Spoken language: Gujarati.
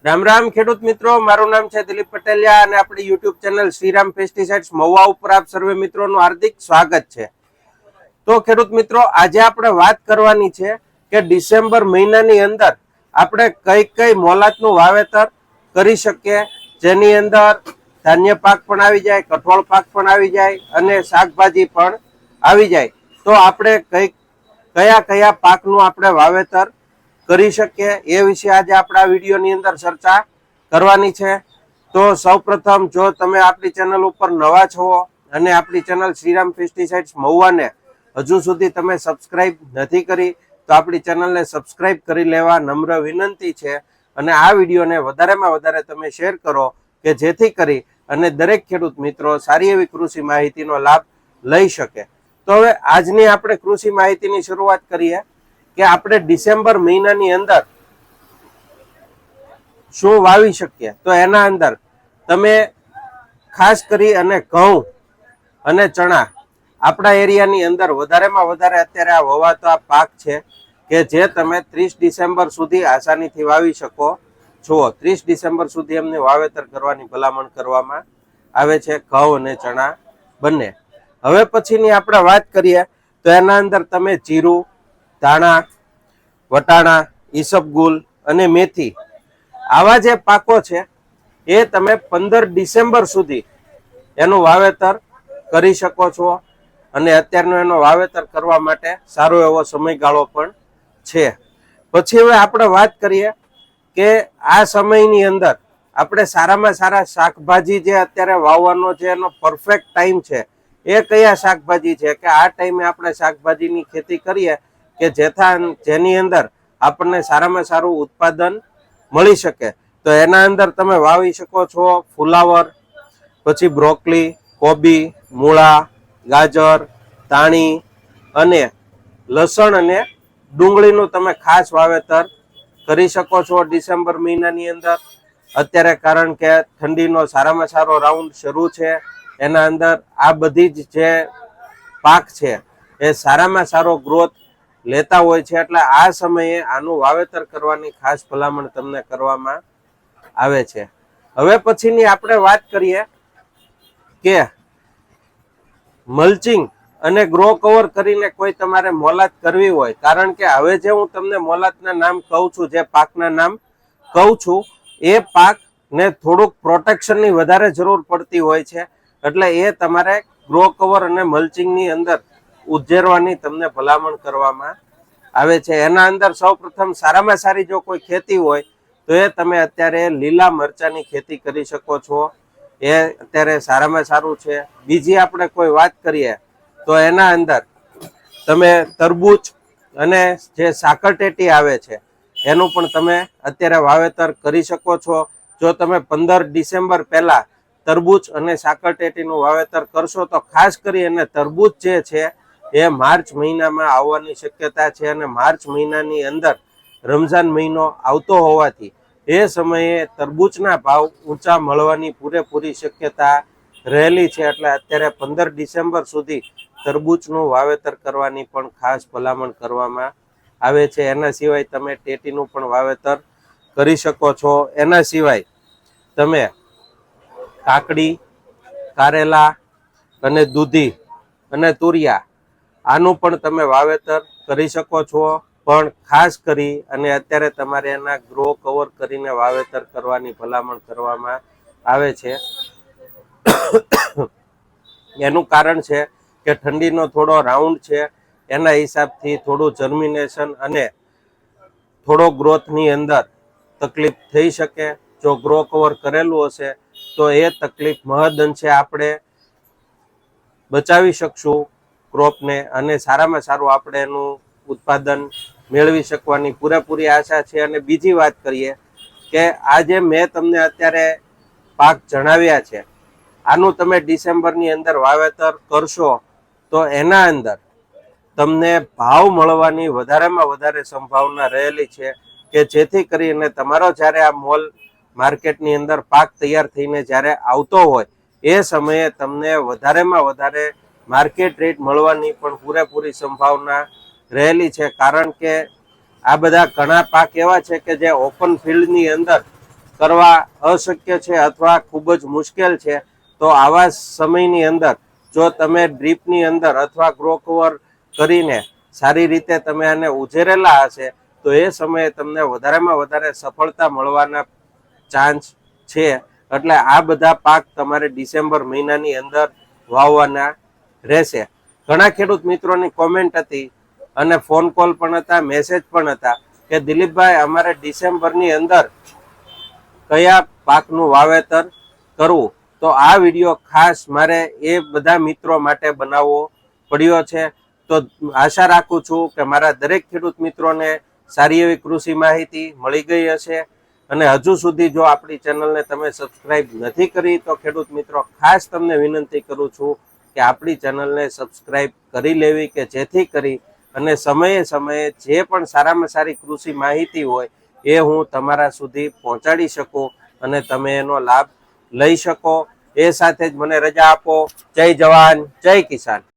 રામ રામ ખેડૂત મિત્રો, મારું નામ છે દિલીપ પટેલિયા અને આપણી YouTube channel Shriram pesticides Mahuva ઉપર આપ સર્વે મિત્રોનું હાર્દિક સ્વાગત છે। તો ખેડૂત મિત્રો, આજે આપણે વાત કરવાની છે કે ડિસેમ્બર મહિનાની અંદર આપણે કઈ કઈ મોલાતનું વાવેતર કરી શકીએ, જેની અંદર ધાન્ય પાક પણ આવી જાય, કઠોળ પાક પણ આવી જાય અને શાકભાજી પણ આવી જાય। તો આપણે કયા કયા પાકનું આપણે વાવેતર કરી શકીએ એ વિશે આજે આપણા વિડીયોની અંદર ચર્ચા કરવાની છે। તો સૌપ્રથમ, જો તમે આપણી ચેનલ ઉપર નવા છો અને આપણી ચેનલ શ્રીરામ પેસ્ટિસાઇડ્સ મહુવાને હજુ સુધી તમે સબસ્ક્રાઇબ નથી કરી તો આપણી ચેનલને સબસ્ક્રાઇબ કરી લેવા નમ્ર વિનંતી છે અને આ વિડીયોને વધારેમાં વધારે તમે શેર કરો કે જેથી કરી અને દરેક ખેડૂત મિત્રો સારી એવી કૃષિ માહિતીનો લાભ લઈ શકે। તો હવે આજની આપણે કૃષિ માહિતીની શરૂઆત કરીએ કે આપણે ડિસેમ્બર મહિનાની અંદર શું વાવી શકીએ। તો એના અંદર તમે ખાસ કરી અને ઘઉં અને ચણા આપણા એરિયાની અંદર વધારેમાં વધારે અત્યારે આ વવાતો આ પાક છે કે જે તમે 30 ડિસેમ્બર સુધી આસાનીથી વાવી શકો છો। 30 ડિસેમ્બર સુધી એમને વાવેતર કરવાની ભલામણ કરવામાં આવે છે, ઘઉં અને ચણા બંને। હવે પછીની આપણે વાત કરીએ તો એના અંદર તમે જીરું, ધાણા, વટાણા, ઈસબગુલ અને મેથી આવા જે પાકો છે એ તમે 15 ડિસેમ્બર સુધી એનું વાવેતર કરી શકો છો અને અત્યારનો એનો વાવેતર કરવા માટે સારો એવો સમયગાળો પણ છે। પછી હવે આપણે વાત કરીએ કે આ સમયની અંદર આપણે સારામાં સારા શાકભાજી જે અત્યારે વાવવાનો છે એનો પરફેક્ટ ટાઈમ છે એ કયા શાકભાજી છે કે આ ટાઈમે આપણે શાકભાજીની ખેતી કરીએ કે જેની અંદર આપણને સારામાં સારું ઉત્પાદન મળી શકે। તો એના અંદર તમે વાવી શકો છો ફુલાવર, પછી બ્રોકલી, કોબી, મૂળા, ગાજર, ધાણી અને લસણ અને ડુંગળીનું તમે ખાસ વાવેતર કરી શકો છો ડિસેમ્બર મહિનાની અંદર અત્યારે, કારણ કે ઠંડીનો સારામાં સારો રાઉન્ડ શરૂ છે। એના અંદર આ બધી જ જે પાક છે એ સારામાં સારો ગ્રોથ લેતા હોય છે, એટલે આ સમયે આનું વાવેતર કરવાની ખાસ ભલામણ તમને કરવામાં આવે છે। હવે પછીની આપણે વાત કરીએ કે મલ્ચિંગ અને ગ્રો કવર કરીને કોઈ તમારે મોલાત કરવી હોય, કારણ કે હવે જે હું તમને મોલાતના નામ કહું છું, જે પાકના નામ કહું છું એ પાકને થોડુંક પ્રોટેક્શનની વધારે જરૂર પડતી હોય છે, એટલે એ તમારે ગ્રો કવર અને મલ્ચિંગની અંદર ઉજેરવાની તમને ભલામણ કરવામાં આવે છે। એના અંદર સૌપ્રથમ સારામાં સારી જો કોઈ ખેતી હોય તો એ તમે અત્યારે લીલા મરચાની ખેતી કરી શકો છો, એ અત્યારે સારામાં સારું છે। બીજી આપણે કોઈ વાત કરીએ તો એના અંદર તમે તરબૂચ અને જે સાકરટેટી આવે છે એનું પણ તમે અત્યારે વાવેતર કરી શકો છો। જો તમે 15 ડિસેમ્બર પહેલા તરબૂચ અને સાકરટેટીનું વાવેતર કરશો તો ખાસ કરી અને તરબૂચ જે છે એ માર્ચ મહિનામાં આવવાની શક્યતા છે અને માર્ચ મહિનાની અંદર રમઝાન મહિનો આવતો હોવાથી એ સમયે તરબૂચના ભાવ ઊંચા મળવાની પૂરેપૂરી શક્યતા રહેલી છે, એટલે અત્યારે 15 ડિસેમ્બર સુધી તરબૂચનું વાવેતર કરવાની પણ ખાસ ભલામણ કરવામાં આવે છે। એના સિવાય તમે ટેટીનું પણ વાવેતર કરી શકો છો। એના સિવાય તમે કાકડી, કારેલા અને દૂધી અને તુરિયા આનું પણ તમે વાવેતર કરી શકો છો, પણ ખાસ કરી અને અત્યારે તમારે એના ગ્રો કવર કરીને વાવેતર કરવાની ભલામણ કરવામાં આવે છે। એનું કારણ છે કે ઠંડીનો થોડો રાઉન્ડ છે, એના હિસાબથી થોડું જર્મિનેશન અને થોડો ગ્રોથની અંદર તકલીફ થઈ શકે। જો ગ્રો કવર કરેલું હશે તો એ તકલીફ મહદઅંશે આપણે બચાવી શકશું ક્રોપને અને સારામાં સારું આપણે એનું ઉત્પાદન મેળવી શકવાની પૂરેપૂરી આશા છે। અને બીજી વાત કરીએ કે આ જે મેં તમને અત્યારે પાક જણાવ્યા છે આનું તમે ડિસેમ્બરની અંદર વાવેતર કરશો તો એના અંદર તમને ભાવ મળવાની વધારેમાં વધારે સંભાવના રહેલી છે કે જેથી કરીને તમારો જ્યારે આ મોલ માર્કેટની અંદર પાક તૈયાર થઈને જ્યારે આવતો હોય એ સમયે તમને વધારેમાં વધારે માર્કેટ રેટ મળવાની પણ પૂરેપૂરી સંભાવના રહેલી છે, કારણ કે આ બધા ઘણા પાક એવા છે કે જે ઓપન ફિલ્ડની અંદર કરવા અશક્ય છે અથવા ખૂબ જ મુશ્કેલ છે, તો આવા સમયની અંદર જો તમે ડ્રીપની અંદર અથવા ગ્રો કવર કરીને સારી રીતે તમે આને ઉછેરેલા હશે તો એ સમયે તમને વધારેમાં વધારે સફળતા મળવાના ચાન્સ છે. એટલે આ બધા પાક તમારે ડિસેમ્બર મહિનાની અંદર વાવવાના રહેશે. ઘણા ખેડૂત મિત્રોની કોમેન્ટ હતી અને ફોન કોલ પણ હતા, મેસેજ પણ હતા કે દિલીપભાઈ અમારે ડિસેમ્બરની અંદર કયા પાકનું વાવેતર કરવું. તો આ વિડીયો ખાસ મારે એ બધા મિત્રો માટે બનાવવો પડ્યો છે. તો આશા રાખું છું કે મારા દરેક ખેડૂત મિત્રોને સારી એવી કૃષિ માહિતી મળી ગઈ હશે. અને હજુ સુધી જો આપણી ચેનલને તમે સબસ્ક્રાઇબ નથી કરી તો ખેડૂત મિત્રો ખાસ તમને વિનંતી કરું છું કે આપણી ચેનલને સબસ્ક્રાઇબ કરી લેવી, કે જેથી કરી અને સમયે સમયે જે પણ સારામાં સારી કૃષિ માહિતી હોય એ હું તમારા સુધી પહોંચાડી શકું અને તમે એનો લાભ લઈ શકો. એ સાથે જ મને રજા આપો. જય જવાન, જય કિસાન.